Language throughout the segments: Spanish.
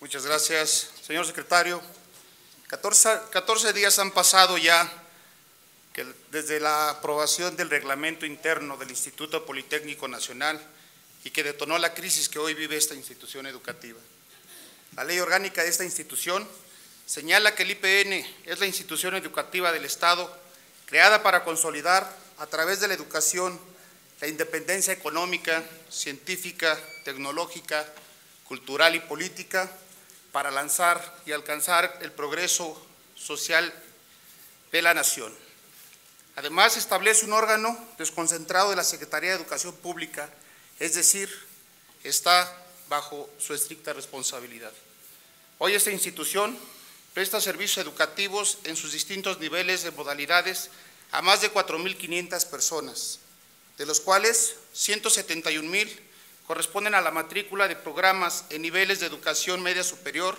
Muchas gracias, señor secretario. 14 días han pasado ya desde la aprobación del reglamento interno del Instituto Politécnico Nacional y que detonó la crisis que hoy vive esta institución educativa. La ley orgánica de esta institución señala que el IPN es la institución educativa del Estado creada para consolidar a través de la educación la independencia económica, científica, tecnológica, cultural y política para lanzar y alcanzar el progreso social de la nación. Además, establece un órgano desconcentrado de la Secretaría de Educación Pública, es decir, está bajo su estricta responsabilidad. Hoy esta institución presta servicios educativos en sus distintos niveles de modalidades a más de 4.500 personas, de los cuales 171,000 corresponden a la matrícula de programas en niveles de educación media superior,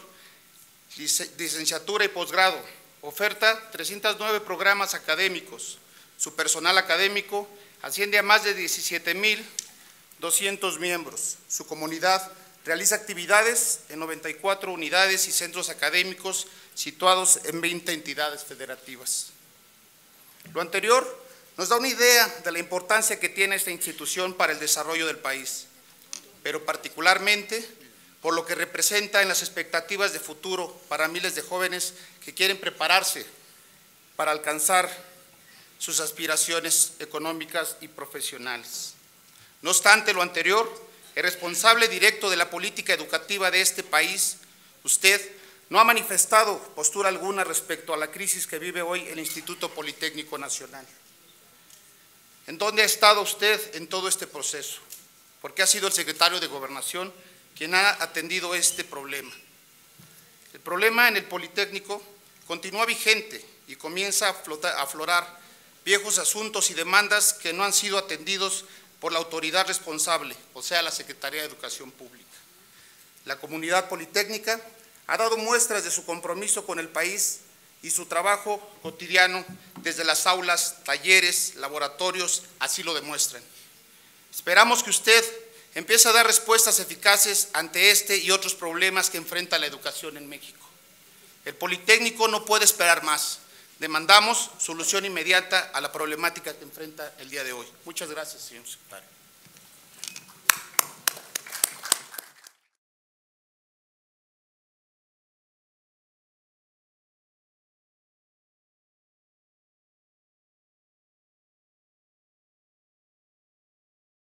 licenciatura y posgrado. Oferta 309 programas académicos. Su personal académico asciende a más de 17,200 miembros. Su comunidad realiza actividades en 94 unidades y centros académicos situados en 20 entidades federativas. Lo anterior nos da una idea de la importancia que tiene esta institución para el desarrollo del país, pero particularmente por lo que representa en las expectativas de futuro para miles de jóvenes que quieren prepararse para alcanzar sus aspiraciones económicas y profesionales. No obstante lo anterior, el responsable directo de la política educativa de este país, usted, no ha manifestado postura alguna respecto a la crisis que vive hoy el Instituto Politécnico Nacional. ¿En dónde ha estado usted en todo este proceso? Porque ha sido el secretario de Gobernación quien ha atendido este problema. El problema en el Politécnico continúa vigente y comienza a aflorar viejos asuntos y demandas que no han sido atendidos por la autoridad responsable, o sea, la Secretaría de Educación Pública. La comunidad politécnica ha dado muestras de su compromiso con el país y su trabajo cotidiano desde las aulas, talleres, laboratorios, así lo demuestran. Esperamos que usted empiece a dar respuestas eficaces ante este y otros problemas que enfrenta la educación en México. El Politécnico no puede esperar más. Demandamos solución inmediata a la problemática que enfrenta el día de hoy. Muchas gracias, señor secretario.